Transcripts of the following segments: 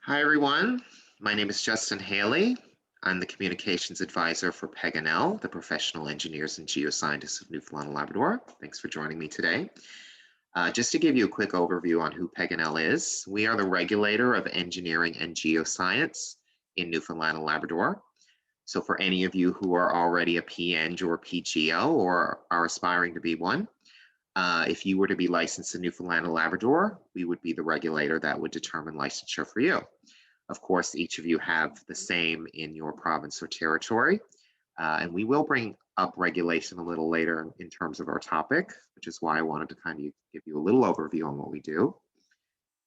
Hi, everyone. My name is Justin Haley. I'm the Communications Advisor for PEG&L, the Professional Engineers and Geoscientists of Newfoundland Labrador. Thanks for joining me today. Just to give you a quick overview on who PEG&L is, we are the regulator of engineering and geoscience in Newfoundland and Labrador. So for any of you who are already a PEng or PGO or are aspiring to be one, if you were to be licensed in Newfoundland and Labrador, we would be the regulator that would determine licensure for you. Of course, each of you have the same in your province or territory, and we will bring up regulation a little later in terms of our topic, which is why I wanted to kind of give you a little overview on what we do.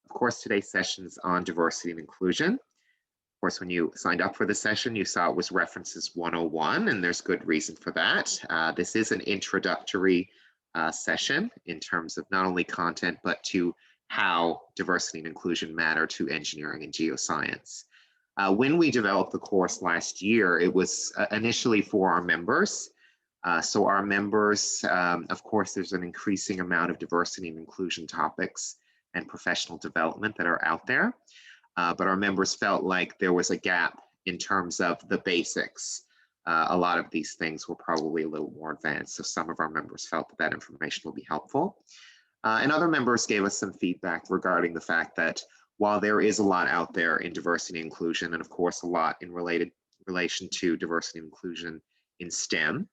Of course, today's session is on diversity and inclusion. Of course, when you signed up for the session, you saw it was References 101, and there's good reason for that. This is an introductory session in terms of not only content, but to how diversity and inclusion matter to engineering and geoscience. When we developed the course last year, it was initially for our members. So our members, of course, there's an increasing amount of diversity and inclusion topics and professional development that are out there. But our members felt like there was a gap in terms of the basics. A lot of these things were probably a little more advanced. So some of our members felt that that information will be helpful. And other members gave us some feedback regarding the fact that while there is a lot out there in diversity and inclusion, and of course a lot in relation to diversity and inclusion in STEM,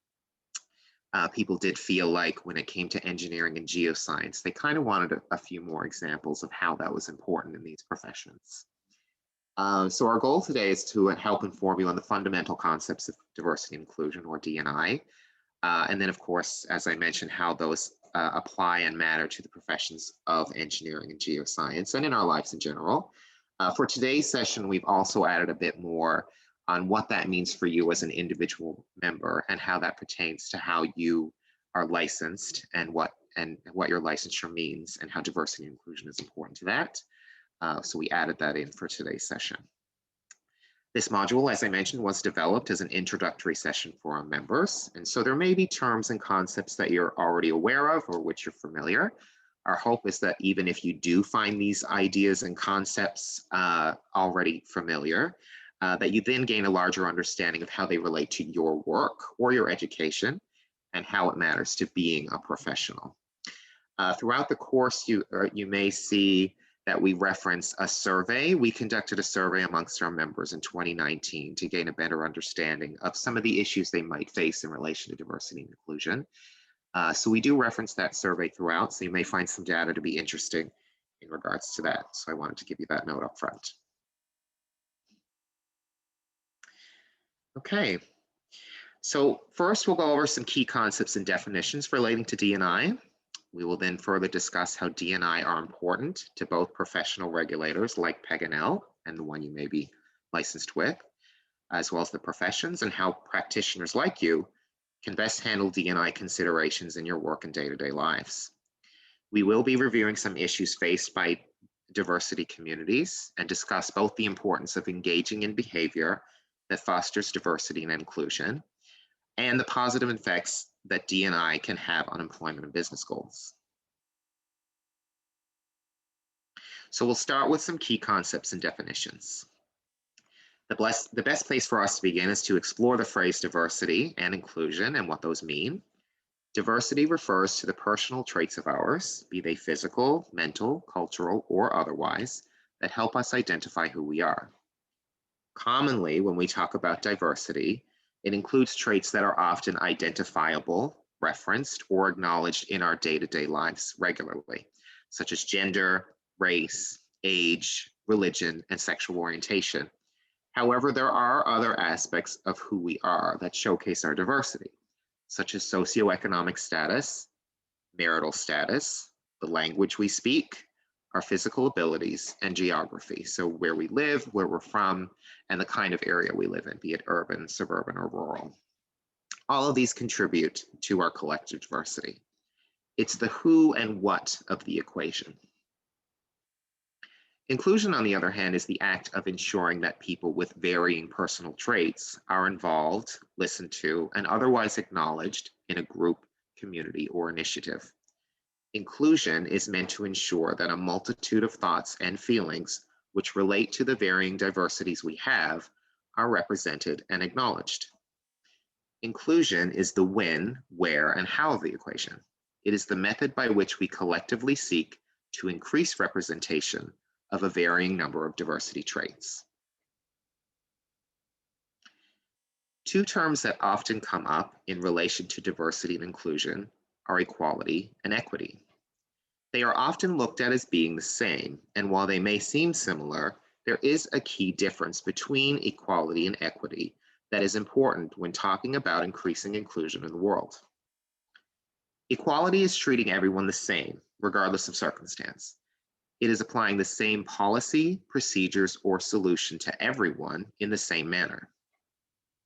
people did feel like when it came to engineering and geoscience, they kind of wanted a few more examples of how that was important in these professions. So our goal today is to help inform you on the fundamental concepts of diversity and inclusion, or D&I, and then of course, as I mentioned, how those apply and matter to the professions of engineering and geoscience and in our lives in general. For today's session, we've also added a bit more on what that means for you as an individual member and how that pertains to how you are licensed and what your licensure means and how diversity and inclusion is important to that. So we added that in for today's session. This module, as I mentioned, was developed as an introductory session for our members. And so there may be terms and concepts that you're already aware of or which you're familiar. Our hope is that even if you do find these ideas and concepts already familiar, that you then gain a larger understanding of how they relate to your work or your education and how it matters to being a professional. Throughout the course, you may see that we reference a survey. We conducted a survey amongst our members in 2019 to gain a better understanding of some of the issues they might face in relation to diversity and inclusion. So we do reference that survey throughout, so you may find some data to be interesting in regards to that. So I wanted to give you that note up front. Okay, so first we'll go over some key concepts and definitions relating to D&I. We will then further discuss how D&I are important to both professional regulators like PEG&L and the one you may be licensed with, as well as the professions, and how practitioners like you can best handle D&I considerations in your work and day-to-day lives. We will be reviewing some issues faced by diversity communities and discuss both the importance of engaging in behavior that fosters diversity and inclusion and the positive effects that D&I can have on employment and business goals. So we'll start with some key concepts and definitions. The best place for us to begin is to explore the phrase diversity and inclusion and what those mean. Diversity refers to the personal traits of ours, be they physical, mental, cultural, or otherwise, that help us identify who we are. Commonly, when we talk about diversity, it includes traits that are often identifiable, referenced, or acknowledged in our day-to-day lives regularly, such as gender, race, age, religion, and sexual orientation. However, there are other aspects of who we are that showcase our diversity, such as socioeconomic status, marital status, the language we speak, our physical abilities, and geography. So where we live, where we're from, and the kind of area we live in, be it urban, suburban, or rural. All of these contribute to our collective diversity. It's the who and what of the equation. Inclusion, on the other hand, is the act of ensuring that people with varying personal traits are involved, listened to, and otherwise acknowledged in a group, community, or initiative. Inclusion is meant to ensure that a multitude of thoughts and feelings which relate to the varying diversities we have, are represented and acknowledged. Inclusion is the when, where, and how of the equation. It is the method by which we collectively seek to increase representation of a varying number of diversity traits. Two terms that often come up in relation to diversity and inclusion are equality and equity. They are often looked at as being the same, and while they may seem similar, there is a key difference between equality and equity that is important when talking about increasing inclusion in the world. Equality is treating everyone the same, regardless of circumstance. It is applying the same policy, procedures, or solution to everyone in the same manner.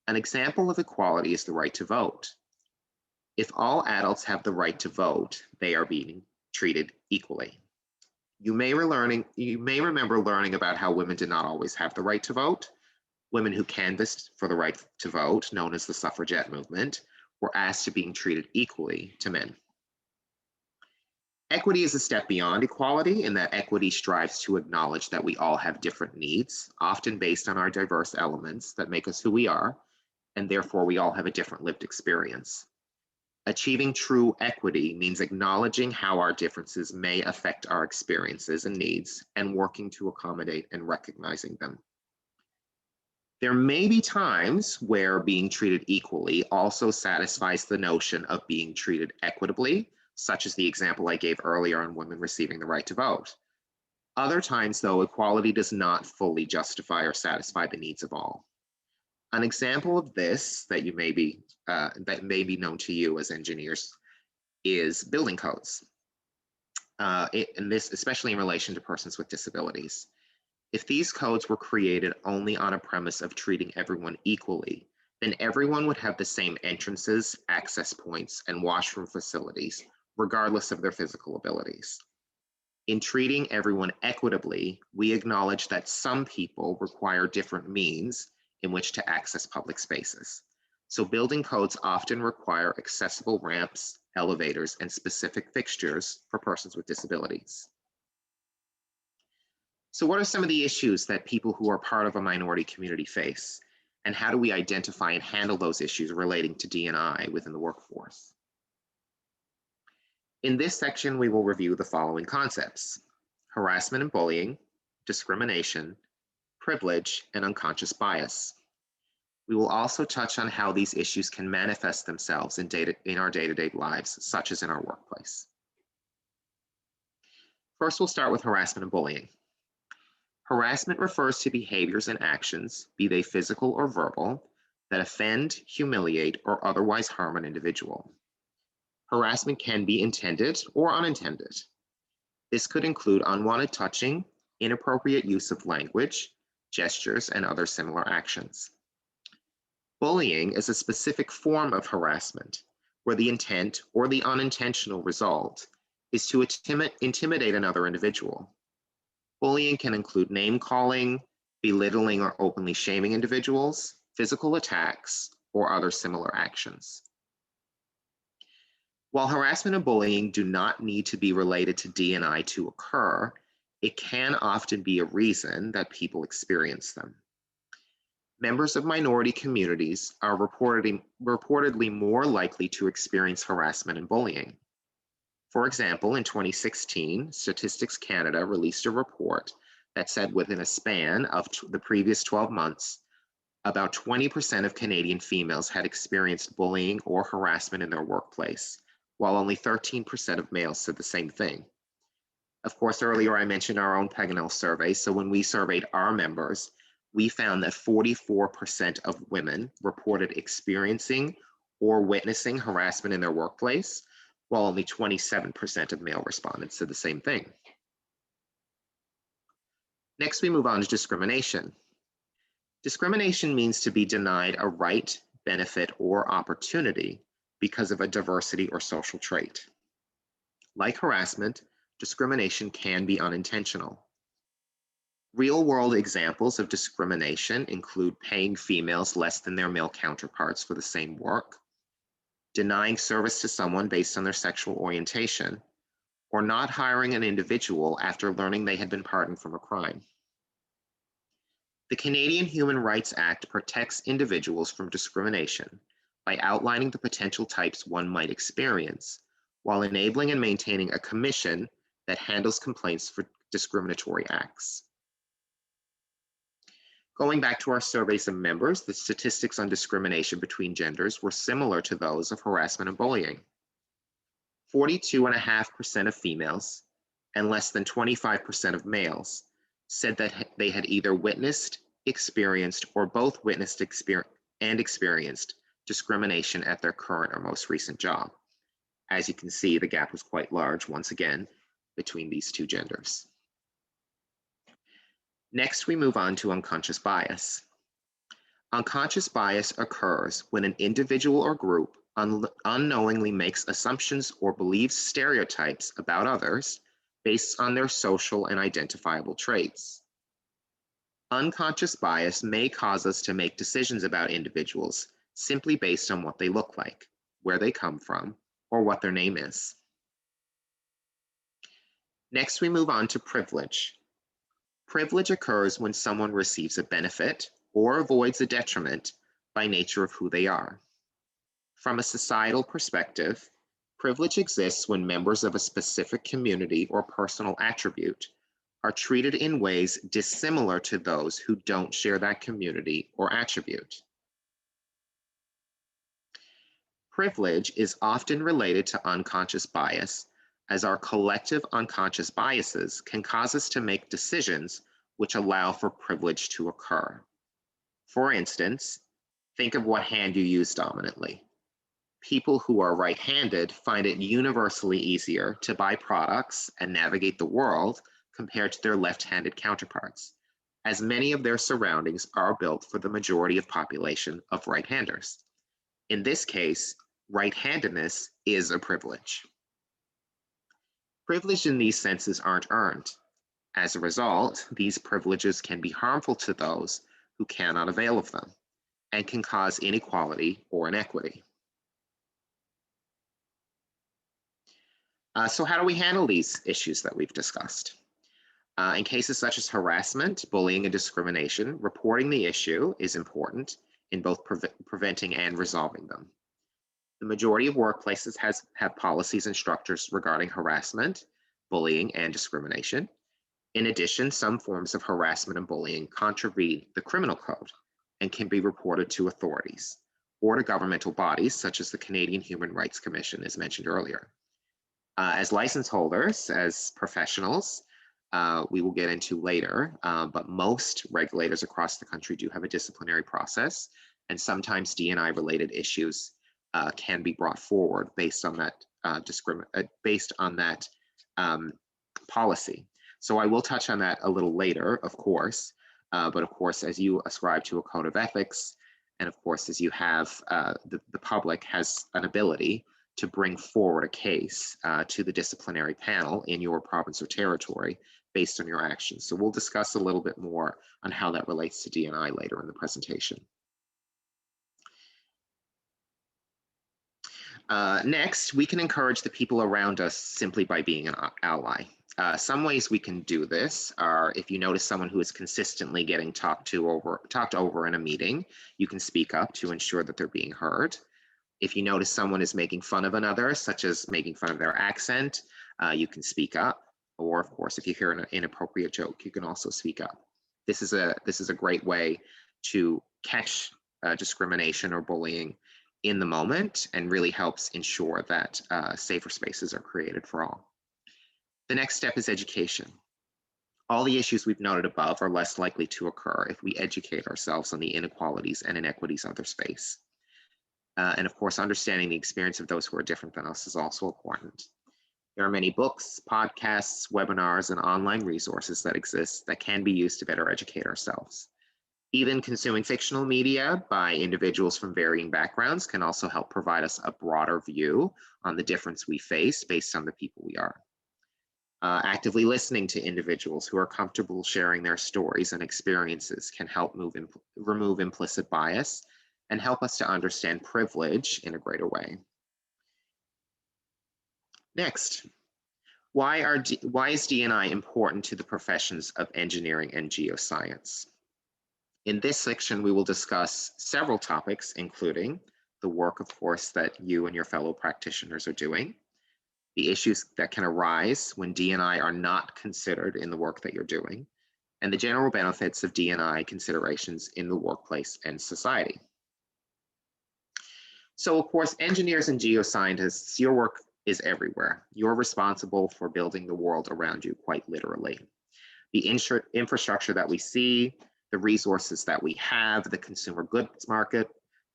An example of equality is the right to vote. If all adults have the right to vote, they are being treated equally. You may remember learning about how women did not always have the right to vote. Women who canvassed for the right to vote, known as the suffragette movement, were asked to being treated equally to men. Equity is a step beyond equality in that equity strives to acknowledge that we all have different needs, often based on our diverse elements that make us who we are, and therefore we all have a different lived experience. Achieving true equity means acknowledging how our differences may affect our experiences and needs, and working to accommodate and recognizing them. There may be times where being treated equally also satisfies the notion of being treated equitably, such as the example I gave earlier on women receiving the right to vote. Other times, though, equality does not fully justify or satisfy the needs of all. An example of this that may be known to you as engineers is building codes, and this especially in relation to persons with disabilities. If these codes were created only on a premise of treating everyone equally, then everyone would have the same entrances, access points, and washroom facilities, regardless of their physical abilities. In treating everyone equitably, we acknowledge that some people require different means in which to access public spaces. So building codes often require accessible ramps, elevators, and specific fixtures for persons with disabilities. So what are some of the issues that people who are part of a minority community face? And how do we identify and handle those issues relating to D&I within the workforce? In this section, we will review the following concepts: harassment and bullying, discrimination, privilege, and unconscious bias. We will also touch on how these issues can manifest themselves in our day-to-day lives, such as in our workplace. First, we'll start with harassment and bullying. Harassment refers to behaviors and actions, be they physical or verbal, that offend, humiliate, or otherwise harm an individual. Harassment can be intended or unintended. This could include unwanted touching, inappropriate use of language, gestures, and other similar actions. Bullying is a specific form of harassment where the intent or the unintentional result is to intimidate another individual. Bullying can include name-calling, belittling or openly shaming individuals, physical attacks, or other similar actions. While harassment and bullying do not need to be related to D&I to occur, it can often be a reason that people experience them. Members of minority communities are reportedly more likely to experience harassment and bullying. For example, in 2016, Statistics Canada released a report that said within a span of the previous 12 months, about 20% of Canadian females had experienced bullying or harassment in their workplace, while only 13% of males said the same thing. Of course, earlier I mentioned our own Paganel survey, so when we surveyed our members, we found that 44% of women reported experiencing or witnessing harassment in their workplace, while only 27% of male respondents said the same thing. Next, we move on to discrimination. Discrimination means to be denied a right, benefit, or opportunity because of a diversity or social trait. Like harassment, discrimination can be unintentional. Real-world examples of discrimination include paying females less than their male counterparts for the same work, denying service to someone based on their sexual orientation, or not hiring an individual after learning they had been pardoned from a crime. The Canadian Human Rights Act protects individuals from discrimination by outlining the potential types one might experience, while enabling and maintaining a commission that handles complaints for discriminatory acts. Going back to our surveys of members, the statistics on discrimination between genders were similar to those of harassment and bullying. 42.5% of females and less than 25% of males said that they had either witnessed, experienced, or both witnessed and experienced discrimination at their current or most recent job. As you can see, the gap was quite large, once again, between these two genders. Next, we move on to unconscious bias. Unconscious bias occurs when an individual or group unknowingly makes assumptions or believes stereotypes about others based on their social and identifiable traits. Unconscious bias may cause us to make decisions about individuals simply based on what they look like, where they come from, or what their name is. Next, we move on to privilege. Privilege occurs when someone receives a benefit or avoids a detriment by nature of who they are. From a societal perspective, privilege exists when members of a specific community or personal attribute are treated in ways dissimilar to those who don't share that community or attribute. Privilege is often related to unconscious bias, as our collective unconscious biases can cause us to make decisions which allow for privilege to occur. For instance, think of what hand you use dominantly. People who are right-handed find it universally easier to buy products and navigate the world compared to their left-handed counterparts, as many of their surroundings are built for the majority of population of right-handers. In this case, right-handedness is a privilege. Privilege in these senses aren't earned. As a result, these privileges can be harmful to those who cannot avail of them and can cause inequality or inequity. So how do we handle these issues that we've discussed? In cases such as harassment, bullying, and discrimination, reporting the issue is important in both preventing and resolving them. The majority of workplaces have policies and structures regarding harassment, bullying, and discrimination. In addition, some forms of harassment and bullying contravene the criminal code and can be reported to authorities or to governmental bodies such as the Canadian Human Rights Commission, as mentioned earlier. As license holders, as professionals, we will get into later, but most regulators across the country do have a disciplinary process, and sometimes D&I related issues can be brought forward based on that policy. So I will touch on that a little later, of course, but of course, as you ascribe to a code of ethics, and of course, as you have, the public has an ability to bring forward a case to the disciplinary panel in your province or territory based on your actions. So we'll discuss a little bit more on how that relates to D&I later in the presentation. Next, we can encourage the people around us simply by being an ally. Some ways we can do this are if you notice someone who is consistently getting talked over in a meeting, you can speak up to ensure that they're being heard. If you notice someone is making fun of another, such as making fun of their accent, you can speak up. Or of course, if you hear an inappropriate joke, you can also speak up. This is a great way to catch discrimination or bullying in the moment and really helps ensure that safer spaces are created for all. The next step is education. All the issues we've noted above are less likely to occur if we educate ourselves on the inequalities and inequities of their space. And of course, understanding the experience of those who are different than us is also important. There are many books, podcasts, webinars, and online resources that exist that can be used to better educate ourselves. Even consuming fictional media by individuals from varying backgrounds can also help provide us a broader view on the difference we face based on the people we are. Actively listening to individuals who are comfortable sharing their stories and experiences can help remove implicit bias and help us to understand privilege in a greater way. Next, why is D&I important to the professions of engineering and geoscience? In this section, we will discuss several topics, including the work, of course, that you and your fellow practitioners are doing, the issues that can arise when D&I are not considered in the work that you're doing, and the general benefits of D&I considerations in the workplace and society. So, of course, engineers and geoscientists, your work is everywhere. You're responsible for building the world around you, quite literally. The infrastructure that we see, the resources that we have, the consumer goods market,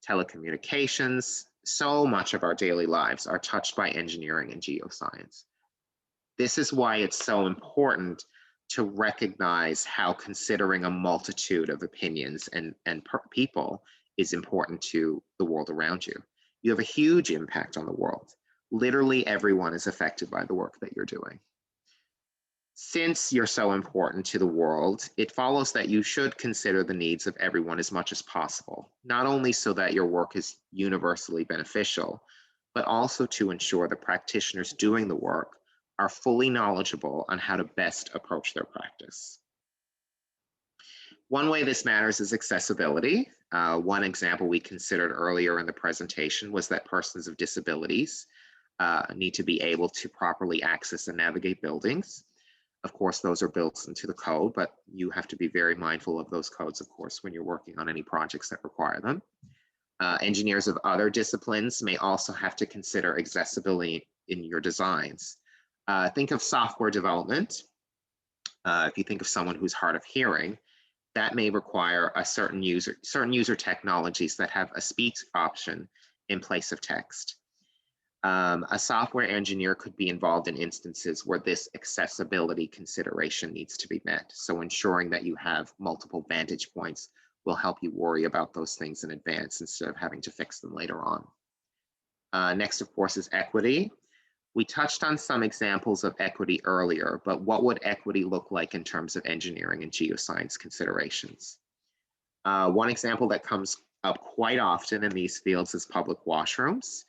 telecommunications, so much of our daily lives are touched by engineering and geoscience. This is why it's so important to recognize how considering a multitude of opinions and people is important to the world around you. You have a huge impact on the world. Literally everyone is affected by the work that you're doing. Since you're so important to the world, it follows that you should consider the needs of everyone as much as possible, not only so that your work is universally beneficial, but also to ensure the practitioners doing the work are fully knowledgeable on how to best approach their practice. One way this matters is accessibility. One example we considered earlier in the presentation was that persons of disabilities need to be able to properly access and navigate buildings. Of course, those are built into the code, but you have to be very mindful of those codes, of course, when you're working on any projects that require them. Engineers of other disciplines may also have to consider accessibility in your designs. Think of software development. If you think of someone who's hard of hearing, that may require a certain user technologies that have a speech option in place of text. A software engineer could be involved in instances where this accessibility consideration needs to be met. So ensuring that you have multiple vantage points will help you worry about those things in advance instead of having to fix them later on. Next, of course, is equity. We touched on some examples of equity earlier, but what would equity look like in terms of engineering and geoscience considerations? One example that comes up quite often in these fields is public washrooms.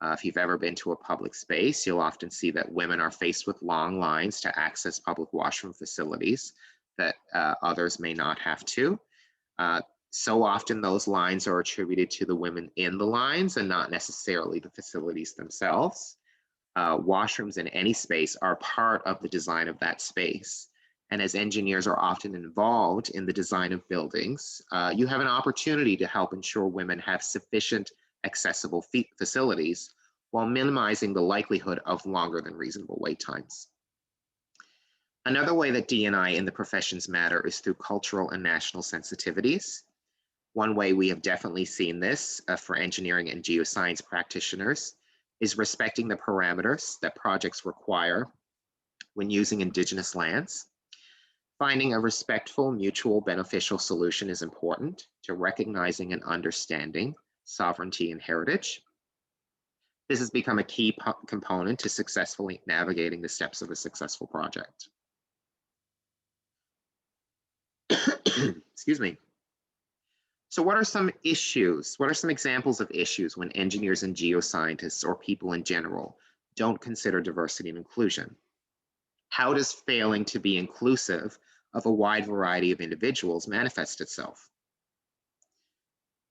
If you've ever been to a public space, you'll often see that women are faced with long lines to access public washroom facilities that others may not have to. So often those lines are attributed to the women in the lines and not necessarily the facilities themselves. Washrooms in any space are part of the design of that space. And as engineers are often involved in the design of buildings, you have an opportunity to help ensure women have sufficient accessible facilities while minimizing the likelihood of longer than reasonable wait times. Another way that D&I in the professions matter is through cultural and national sensitivities. One way we have definitely seen this for engineering and geoscience practitioners is respecting the parameters that projects require when using indigenous lands. Finding a respectful, mutual, beneficial solution is important to recognizing and understanding sovereignty and heritage. This has become a key component to successfully navigating the steps of a successful project. Excuse me. So what are some issues? What are some examples of issues when engineers and geoscientists or people in general don't consider diversity and inclusion? How does failing to be inclusive of a wide variety of individuals manifest itself?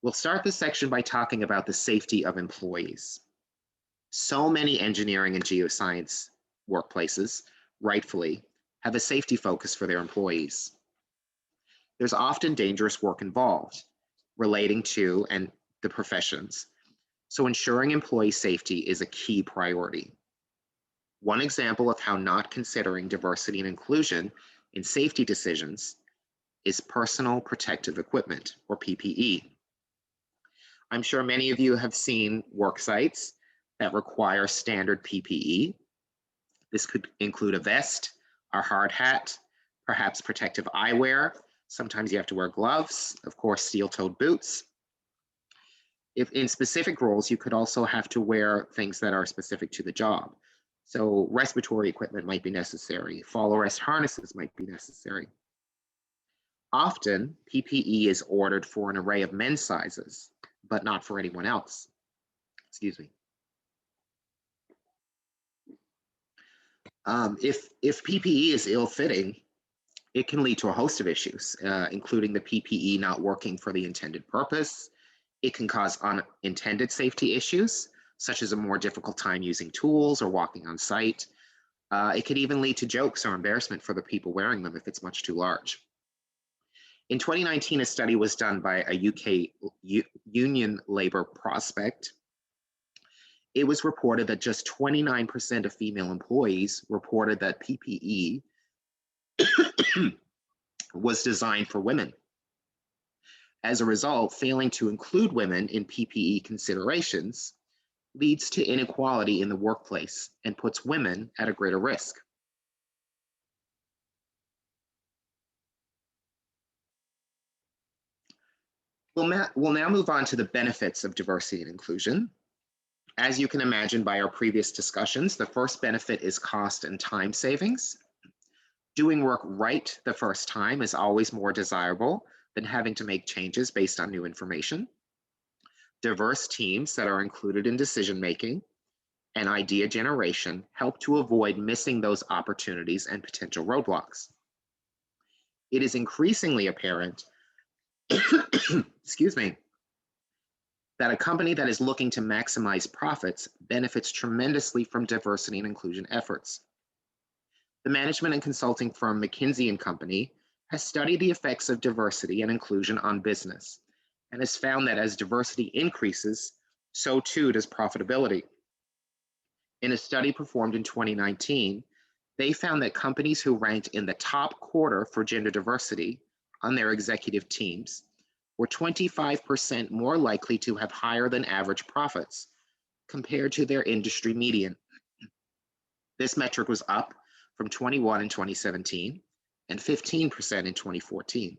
We'll start this section by talking about the safety of employees. So many engineering and geoscience workplaces, rightfully, have a safety focus for their employees. There's often dangerous work involved relating to and the professions. So ensuring employee safety is a key priority. One example of how not considering diversity and inclusion in safety decisions is personal protective equipment, or PPE. I'm sure many of you have seen work sites that require standard PPE. This could include a vest, a hard hat, perhaps protective eyewear. Sometimes you have to wear gloves, of course, steel-toed boots. If in specific roles, you could also have to wear things that are specific to the job. So respiratory equipment might be necessary. Fall arrest harnesses might be necessary. Often, PPE is ordered for an array of men's sizes, but not for anyone else. Excuse me. If PPE is ill-fitting, It can lead to a host of issues, including the PPE not working for the intended purpose. It can cause unintended safety issues, such as a more difficult time using tools or walking on site. It could even lead to jokes or embarrassment for the people wearing them if it's much too large. In 2019, a study was done by a UK union labor prospect. It was reported that just 29% of female employees reported that PPE was designed for women. As a result, failing to include women in PPE considerations leads to inequality in the workplace and puts women at a greater risk. We'll now move on to the benefits of diversity and inclusion. As you can imagine by our previous discussions, the first benefit is cost and time savings. Doing work right the first time is always more desirable than having to make changes based on new information. Diverse teams that are included in decision-making and idea generation help to avoid missing those opportunities and potential roadblocks. It is increasingly apparent, excuse me, that a company that is looking to maximize profits benefits tremendously from diversity and inclusion efforts. The management and consulting firm McKinsey & Company has studied the effects of diversity and inclusion on business and has found that as diversity increases, so too does profitability. In a study performed in 2019, they found that companies who ranked in the top quarter for gender diversity on their executive teams were 25% more likely to have higher than average profits compared to their industry median. This metric was up from 21% in 2017 and 15% in 2014.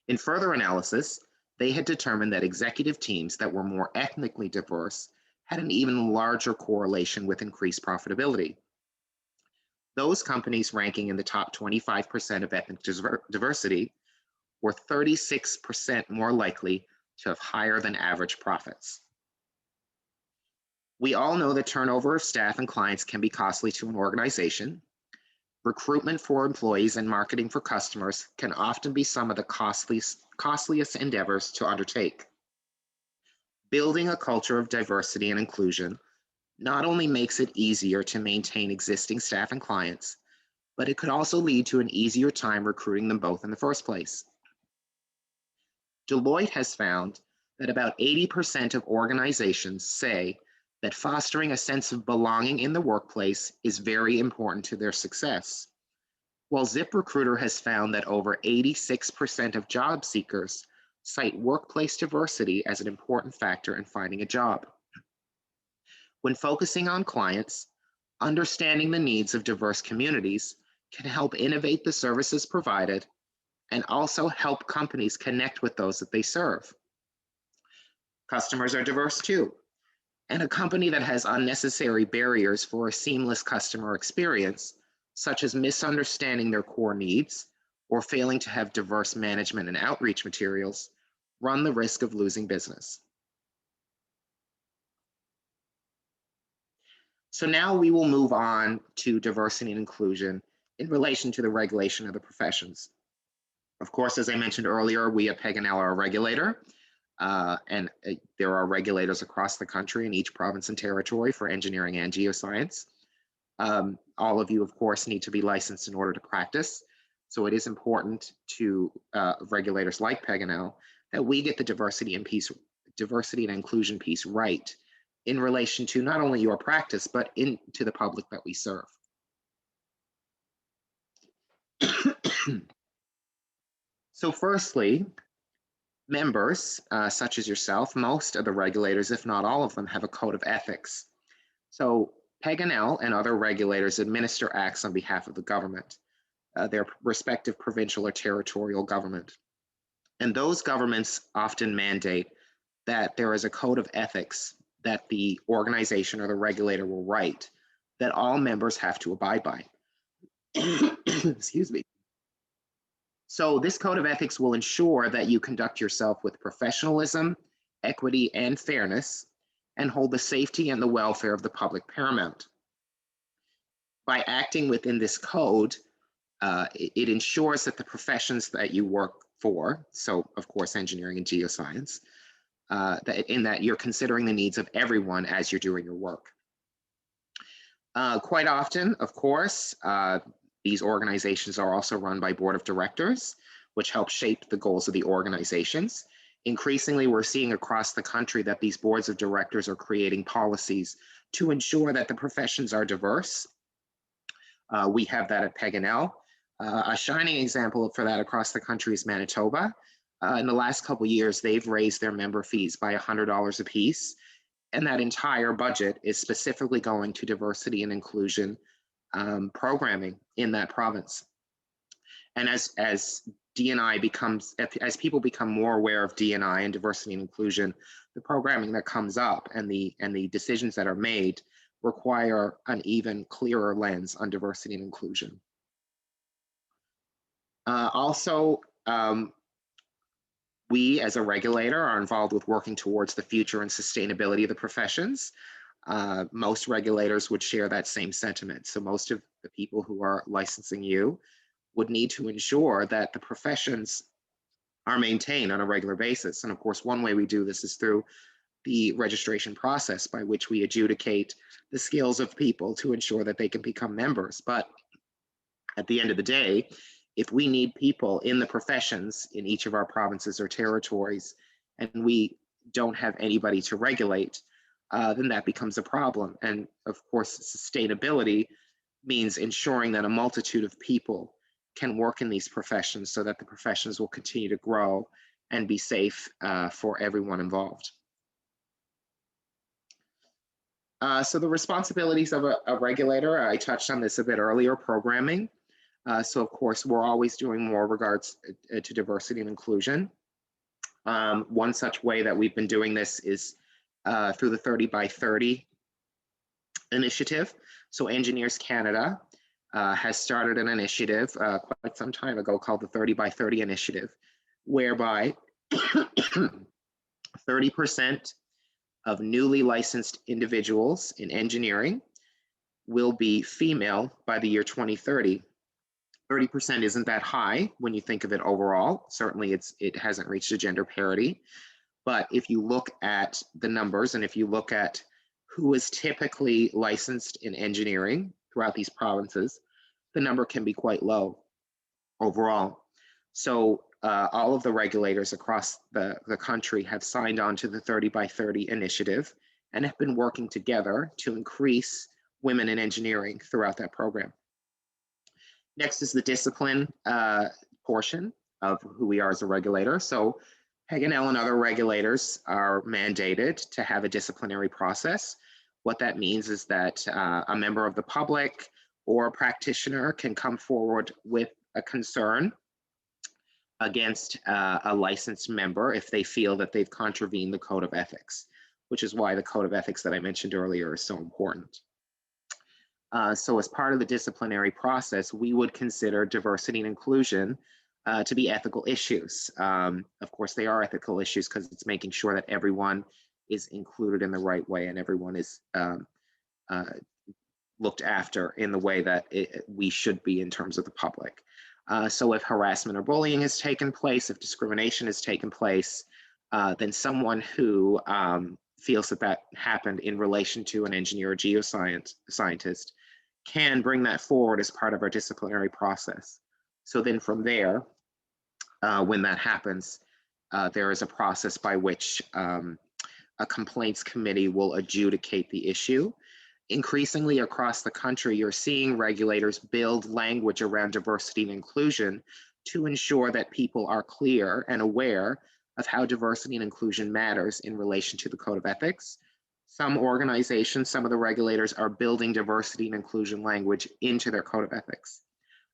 In further analysis, they had determined that executive teams that were more ethnically diverse had an even larger correlation with increased profitability. Those companies ranking in the top 25% of ethnic diversity were 36% more likely to have higher than average profits. We all know that turnover of staff and clients can be costly to an organization. Recruitment for employees and marketing for customers can often be some of the costliest endeavors to undertake. Building a culture of diversity and inclusion not only makes it easier to maintain existing staff and clients, but it could also lead to an easier time recruiting them both in the first place. Deloitte has found that about 80% of organizations say that fostering a sense of belonging in the workplace is very important to their success, while ZipRecruiter has found that over 86% of job seekers cite workplace diversity as an important factor in finding a job. When focusing on clients, understanding the needs of diverse communities can help innovate the services provided and also help companies connect with those that they serve. Customers are diverse too, and a company that has unnecessary barriers for a seamless customer experience, such as misunderstanding their core needs or failing to have diverse management and outreach materials, run the risk of losing business. So now we will move on to diversity and inclusion in relation to the regulation of the professions. Of course, as I mentioned earlier, we at Paganel are a regulator, and there are regulators across the country in each province and territory for engineering and geoscience. All of you, of course, need to be licensed in order to practice. So it is important to regulators like Paganel that we get the diversity and inclusion piece right in relation to not only your practice, but into the public that we serve. So firstly, members, such as yourself, most of the regulators, if not all of them, have a code of ethics. So Paganel and other regulators administer acts on behalf of the government, their respective provincial or territorial government. And those governments often mandate that there is a code of ethics that the organization or the regulator will write that all members have to abide by. Excuse me. So this code of ethics will ensure that you conduct yourself with professionalism, equity, and fairness, and hold the safety and the welfare of the public paramount. by acting within this code, it ensures that the professions that you work for, so of course engineering and geoscience, that you're considering the needs of everyone as you're doing your work. Quite often, of course, these organizations are also run by board of directors, which help shape the goals of the organizations. Increasingly, we're seeing across the country that these boards of directors are creating policies to ensure that the professions are diverse. We have that at Paganel. A shining example for that across the country is Manitoba. In the last couple of years, they've raised their member fees by $100 a piece, and that entire budget is specifically going to diversity and inclusion programming in that province. And as D&I becomes, as people become more aware of D&I and diversity and inclusion, the programming that comes up and the decisions that are made require an even clearer lens on diversity and inclusion. Also, we as a regulator are involved with working towards the future and sustainability of the professions. Most regulators would share that same sentiment. So most of the people who are licensing you would need to ensure that the professions are maintained on a regular basis. And of course, one way we do this is through the registration process, by which we adjudicate the skills of people to ensure that they can become members. But at the end of the day, if we need people in the professions in each of our provinces or territories, and we don't have anybody to regulate, then that becomes a problem. And of course, sustainability means ensuring that a multitude of people can work in these professions so that the professions will continue to grow and be safe for everyone involved. So the responsibilities of a regulator, I touched on this a bit earlier, programming. So of course, we're always doing more regards to diversity and inclusion. One such way that we've been doing this is through the 30 by 30 initiative. So Engineers Canada has started an initiative quite some time ago called the 30 by 30 initiative, whereby 30% of newly licensed individuals in engineering will be female by the year 2030. 30% isn't that high when you think of it overall. Certainly it hasn't reached a gender parity. But if you look at the numbers and if you look at who is typically licensed in engineering throughout these provinces, the number can be quite low overall. So all of the regulators across the country have signed on to the 30 by 30 initiative and have been working together to increase women in engineering throughout that program. Next is the discipline portion of who we are as a regulator. So Paganel and other regulators are mandated to have a disciplinary process. What that means is that a member of the public or a practitioner can come forward with a concern against a licensed member if they feel that they've contravened the code of ethics, which is why the code of ethics that I mentioned earlier is so important. So as part of the disciplinary process, we would consider diversity and inclusion to be ethical issues. Of course, they are ethical issues because it's making sure that everyone is included in the right way and everyone is looked after in the way that we should be in terms of the public. So if harassment or bullying has taken place, if discrimination has taken place, then someone who feels that that happened in relation to an engineer or geoscientist can bring that forward as part of our disciplinary process. So then from there, when that happens, there is a process by which a complaints committee will adjudicate the issue. Increasingly across the country, you're seeing regulators build language around diversity and inclusion to ensure that people are clear and aware of how diversity and inclusion matters in relation to the code of ethics. Some organizations, some of the regulators are building diversity and inclusion language into their code of ethics,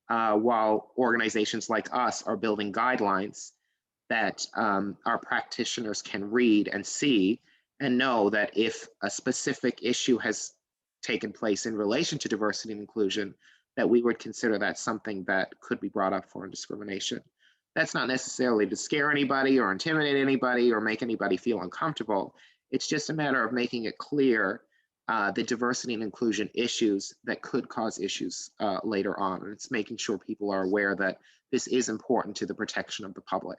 while organizations like us are building guidelines that our practitioners can read and see and know that if a specific issue has taken place in relation to diversity and inclusion, that we would consider that something that could be brought up for discrimination. That's not necessarily to scare anybody or intimidate anybody or make anybody feel uncomfortable. It's just a matter of making it clear the diversity and inclusion issues that could cause issues later on. And it's making sure people are aware that this is important to the protection of the public.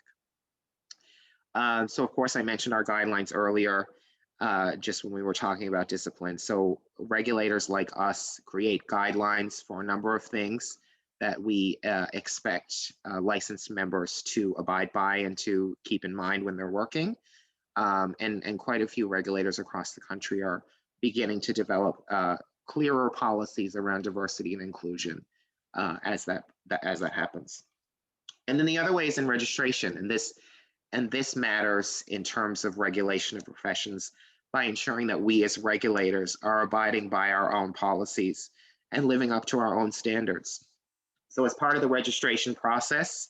So of course, I mentioned our guidelines earlier, just when we were talking about discipline. So regulators like us create guidelines for a number of things that we expect licensed members to abide by and to keep in mind when they're working. And quite a few regulators across the country are beginning to develop clearer policies around diversity and inclusion as that happens. And then the other way is in registration, and this matters in terms of regulation of professions by ensuring that we as regulators are abiding by our own policies and living up to our own standards. So as part of the registration process,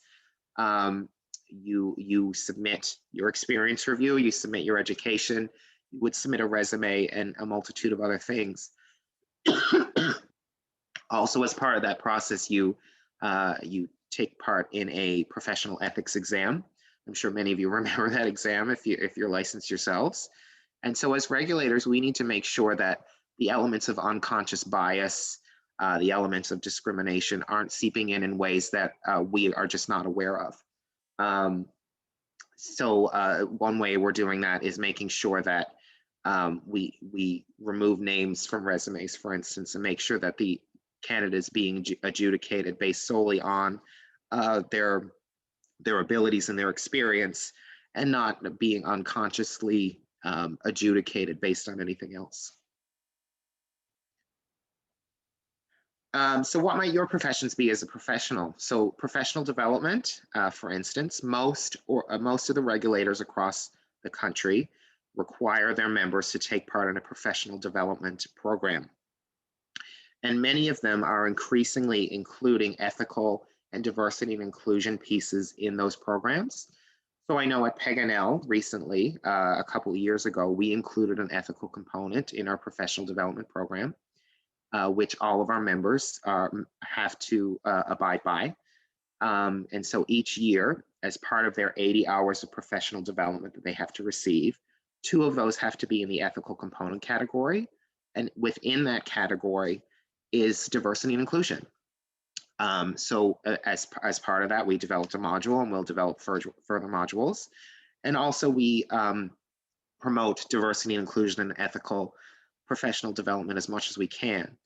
you submit your experience review, you submit your education, you would submit a resume and a multitude of other things. Also, as part of that process, you take part in a professional ethics exam. I'm sure many of you remember that exam if you're licensed yourselves. And so as regulators, we need to make sure that the elements of unconscious bias, the elements of discrimination aren't seeping in ways that we are just not aware of. So one way we're doing that is making sure that we remove names from resumes, for instance, and make sure that the candidate is being adjudicated based solely on their abilities and their experience, and not being unconsciously adjudicated based on anything else. So what might your professions be as a professional? So professional development, for instance, most of the regulators across the country require their members to take part in a professional development program. And many of them are increasingly including ethical and diversity and inclusion pieces in those programs. So I know at Paganel recently, a couple of years ago, we included an ethical component in our professional development program, which all of our members have to abide by. And so each year, as part of their 80 hours of professional development that they have to receive, 2 of those have to be in the ethical component category. And within that category is diversity and inclusion. So as part of that, we developed a module, and we'll develop further modules. And also we promote diversity and inclusion and ethical professional development as much as we can.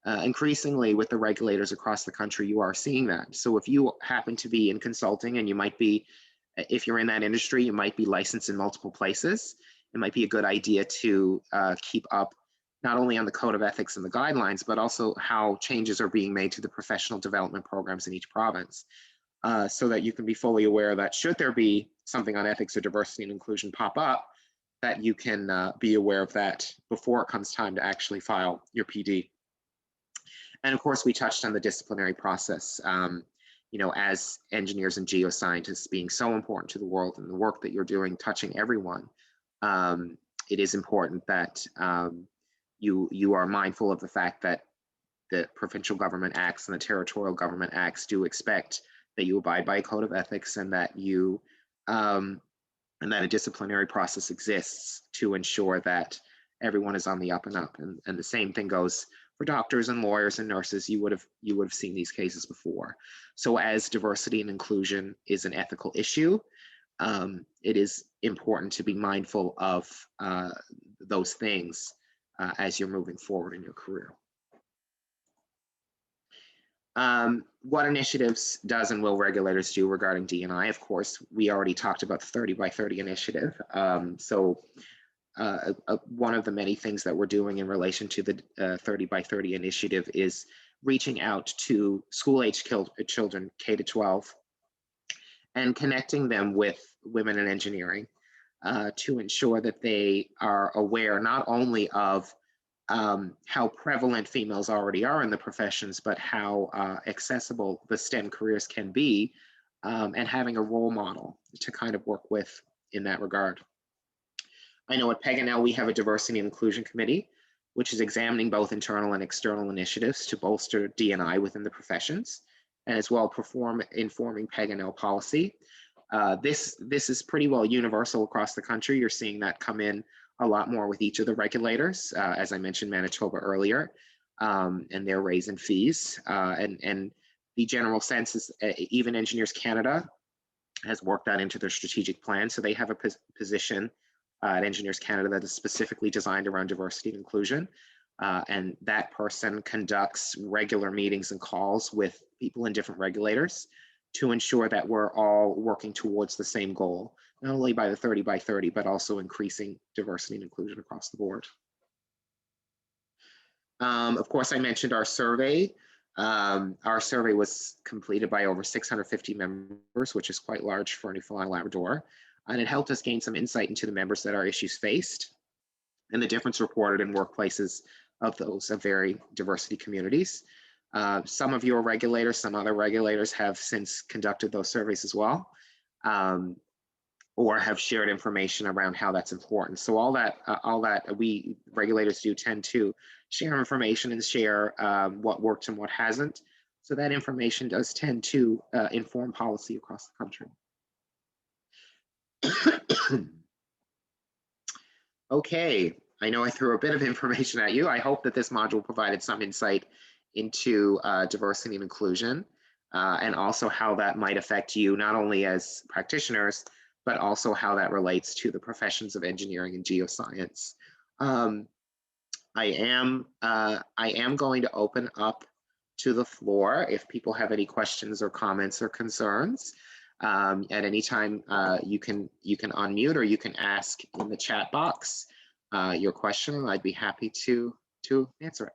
Increasingly with the regulators across the country, you are seeing that. So if you happen to be in consulting, and you might be, if you're in that industry, you might be licensed in multiple places, it might be a good idea to keep up not only on the code of ethics and the guidelines, but also how changes are being made to the professional development programs in each province, so that you can be fully aware that should there be something on ethics or diversity and inclusion pop up, that you can be aware of that before it comes time to actually file your PD. And of course, we touched on the disciplinary process. You know, as engineers and geoscientists being so important to the world, and the work that you're doing touching everyone, it is important that you are mindful of the fact that the provincial government acts and the territorial government acts do expect that you abide by a code of ethics, and that you and that a disciplinary process exists to ensure that everyone is on the up and up. And the same thing goes for doctors and lawyers and nurses. You would have seen these cases before. So as diversity and inclusion is an ethical issue, it is important to be mindful of those things as you're moving forward in your career. What initiatives does and will regulators do regarding D&I? Of course, we already talked about the 30 by 30 initiative. One of the many things that we're doing in relation to the 30 by 30 initiative is reaching out to school-age children, K to 12, and connecting them with women in engineering to ensure that they are aware not only of how prevalent females already are in the professions, but how accessible the STEM careers can be, and having a role model to kind of work with in that regard. I know at Paganel we have a diversity and inclusion committee, which is examining both internal and external initiatives to bolster D&I within the professions, and as well informing Paganel policy. This is pretty well universal across the country. You're seeing that come in a lot more with each of the regulators, as I mentioned Manitoba earlier, and their raise in fees. And the general sense is even Engineers Canada has worked that into their strategic plan. So they have a position at Engineers Canada that is specifically designed around diversity and inclusion. And that person conducts regular meetings and calls with people in different regulators to ensure that we're all working towards the same goal, not only by the 30 by 30, but also increasing diversity and inclusion across the board. Of course, I mentioned our survey. Our survey was completed by over 650 members, which is quite large for Newfoundland Labrador. And it helped us gain some insight into the members that our issues faced and the difference reported in workplaces of those of very diversity communities. Some of your regulators, some other regulators have since conducted those surveys as well, or have shared information around how that's important. So all that we regulators do tend to share information and share what works and what hasn't. So that information does tend to inform policy across the country. Okay, I know I threw a bit of information at you. I hope that this module provided some insight into diversity and inclusion, and also how that might affect you, not only as practitioners, but also how that relates to the professions of engineering and geoscience. I am going to open up to the floor if people have any questions or comments or concerns. At any time, you can unmute or you can ask in the chat box your question, and I'd be happy to answer it.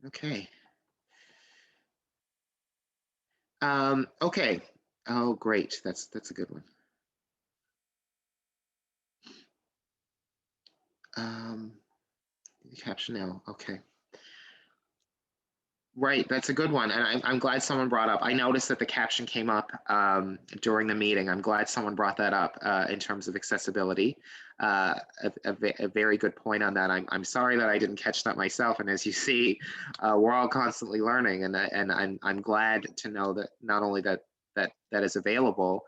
Okay. Okay. Oh, great. That's a good one. Caption now. Okay. Right, that's a good one, and I'm glad someone brought up. I noticed that the caption came up during the meeting. I'm glad someone brought that up in terms of accessibility. A very good point on that. I'm sorry that I didn't catch that myself. And as you see, we're all constantly learning, and I'm glad to know that not only that is available,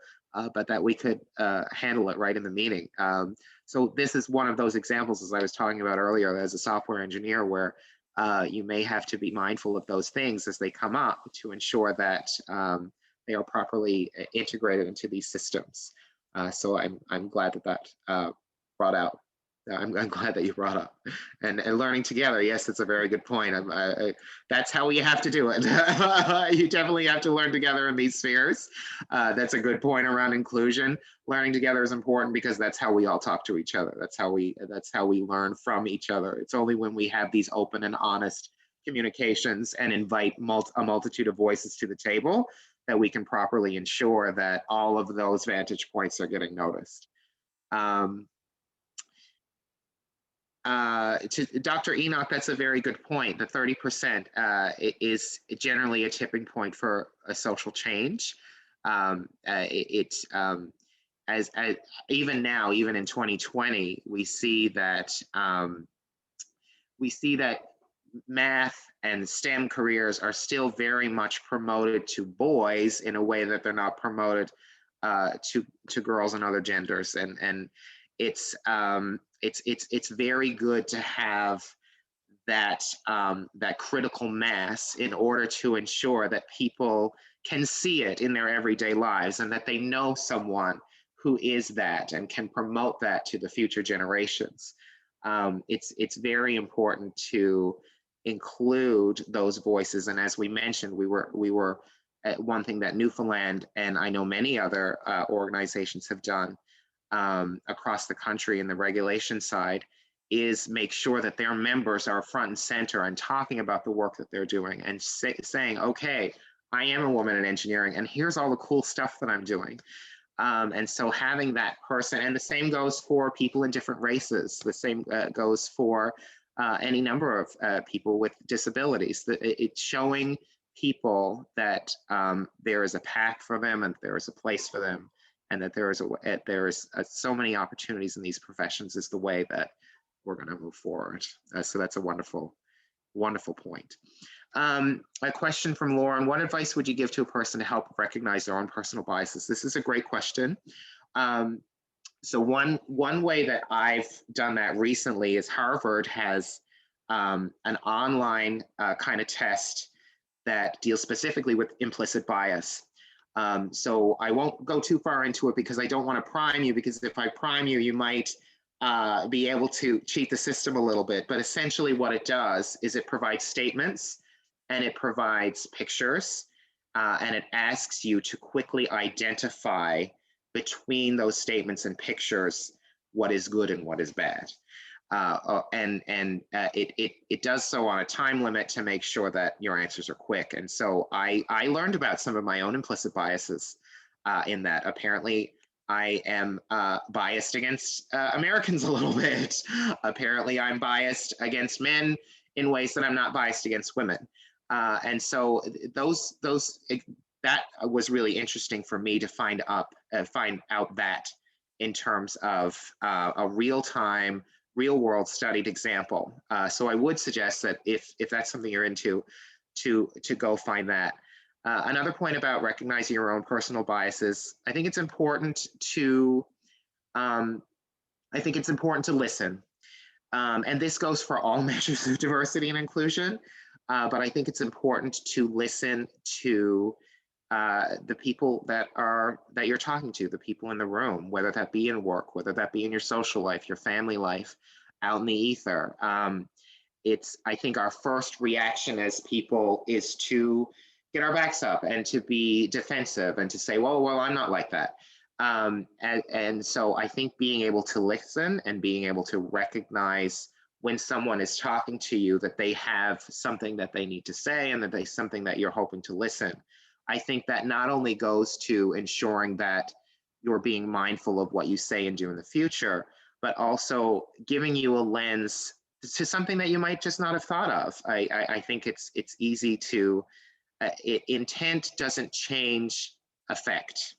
but that we could handle it right in the meeting. So this is one of those examples, as I was talking about earlier, as a software engineer, where you may have to be mindful of those things as they come up to ensure that they are properly integrated into these systems. So I'm glad that brought out. I'm glad that you brought up and learning together. Yes, that's a very good point. That's how we have to do it. You definitely have to learn together in these spheres. That's a good point around inclusion. Learning together is important because that's how we all talk to each other. That's how we learn from each other. It's only when we have these open and honest communications and invite a multitude of voices to the table that we can properly ensure that all of those vantage points are getting noticed. To Dr. Enoch, that's a very good point. The 30% is generally a tipping point for a social change. As even now, even in 2020, we see that math and STEM careers are still very much promoted to boys in a way that they're not promoted to girls and other genders, and it's very good to have that critical mass in order to ensure that people can see it in their everyday lives and that they know someone who is that and can promote that to the future generations. It's very important to include those voices, and as we mentioned, we were one thing that Newfoundland and I know many other organizations have done across the country in the regulation side is make sure that their members are front and center and talking about the work that they're doing and saying, okay, I am a woman in engineering and here's all the cool stuff that I'm doing. And so having that person, and the same goes for people in different races, the same goes for any number of people with disabilities. It's showing people that there is a path for them and there is a place for them, and that there is so many opportunities in these professions is the way that move forward. So that's a wonderful, wonderful point. A question from Lauren: what advice would you give to a person to help recognize their own personal biases? This is a great question. So one way that I've done that recently is Harvard has an online kind of test that deals specifically with implicit bias. So I won't go too far into it because I don't want to prime you, because if I prime you, you might be able to cheat the system a little bit. But essentially what it does is it provides statements and it provides pictures and it asks you to quickly identify between those statements and pictures what is good and what is bad. It does so on a time limit to make sure that your answers are quick. And so I learned about some of my own implicit biases in that. Apparently I am biased against Americans a little bit. Apparently I'm biased against men in ways that I'm not biased against women. And so that was really interesting for me to find out that in terms of a real-time, real-world studied example. So I would suggest that if that's something you're into, to go find that. Another point about recognizing your own personal biases, I think it's important to listen. And this goes for all measures of diversity and inclusion, but I think it's important to listen to the people that you're talking to, the people in the room, whether that be in work, whether that be in your social life, your family life, out in the ether. I think our first reaction as people is to get our backs up and to be defensive and to say, well, I'm not like that. And so I think being able to listen and being able to recognize when someone is talking to you that they have something that they need to say and that they something that you're hoping to listen. I think that not only goes to ensuring that you're being mindful of what you say and do in the future, but also giving you a lens to something that you might just not have thought of. I think it's easy to, intent doesn't change effect.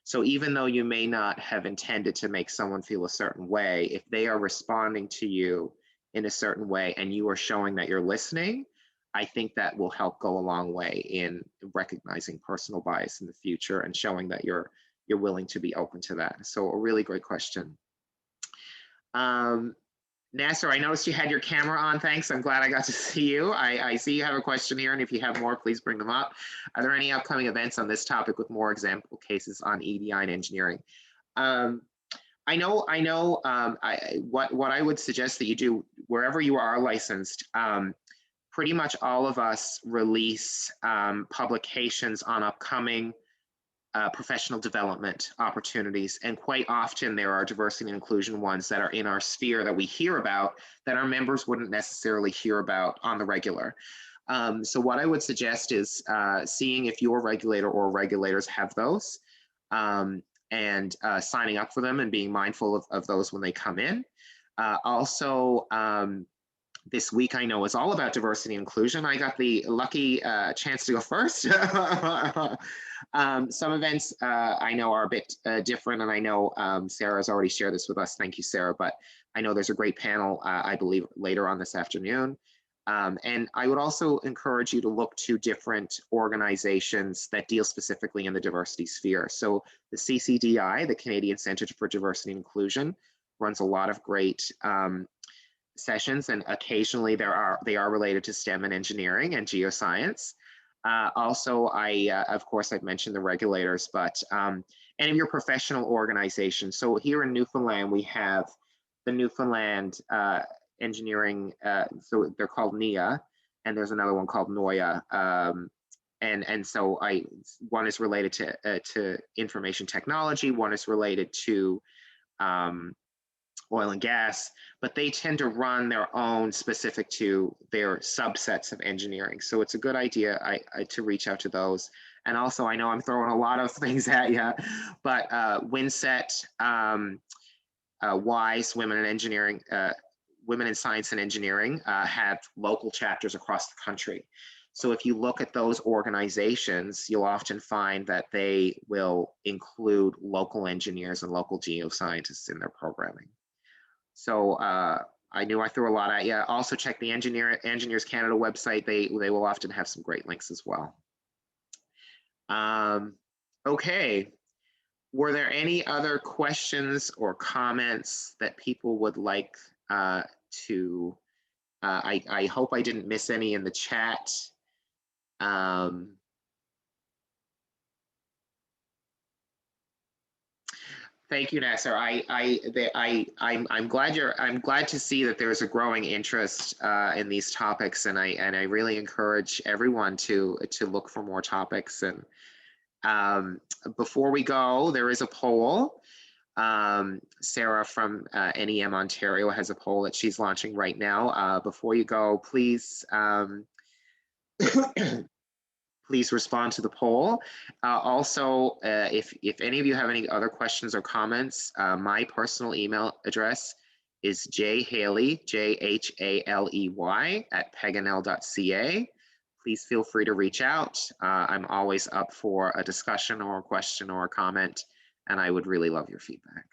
So even though you may not have intended to make someone feel a certain way, if they are responding to you in a certain way and you are showing that you're listening, I think that will help go a long way in recognizing personal bias in the future and showing that you're willing to be open to that. So a really great question. Nasser, I noticed you had your camera on. Thanks. I'm glad I got to see you. I see you have a question here, and if you have more, please bring them up. Are there any upcoming events on this topic with more example cases on EDI and engineering? What I would suggest that you do wherever you are licensed. Pretty much all of us release publications on upcoming professional development opportunities. And quite often there are diversity and inclusion ones that are in our sphere that we hear about that our members wouldn't necessarily hear about on the regular. So what I would suggest is seeing if your regulator or regulators have those and signing up for them and being mindful of those when they come in. This week I know is all about diversity and inclusion. I got the lucky chance to go first. Some events I know are a bit different, and I know Sarah has already shared this with us. Thank you, Sarah. But I know there's a great panel, I believe, later on this afternoon. And I would also encourage you to look to different organizations that deal specifically in the diversity sphere. So the CCDI, the Canadian Centre for Diversity and Inclusion, runs a lot of great sessions, and occasionally they are related to STEM and engineering and geoscience. Also, of course, I've mentioned the regulators, but any of your professional organizations. So here in Newfoundland, we have the Newfoundland Engineering, so they're called NIA, and there's another one called NOIA. And so one is related to information technology, one is related to oil and gas, but they tend to run their own specific to their subsets of engineering. So it's a good idea to reach out to those. And also, I know I'm throwing a lot of things at you, but WINSET, WISE, Women in Engineering, Women in Science and Engineering have local chapters across the country. So if you look at those organizations, you'll often find that they will include local engineers and local geoscientists in their programming. So I knew I threw a lot at you. Also check the Engineers Canada website. They will often have some great links as well. Okay. Were there any other questions or comments that people would like to? I hope I didn't miss any in the chat. Thank you, Nasser. I'm glad to see that there's a growing interest in these topics, and I really encourage everyone to look for more topics. And before we go, there is a poll. Sarah from NEM Ontario has a poll that she's launching right now. Before you go, please please respond to the poll. Also, if any of you have any other questions or comments, my personal email address is jhaley, JHALEY @paganel.ca. Please feel free to reach out. I'm always up for a discussion or a question or a comment, and I would really love your feedback.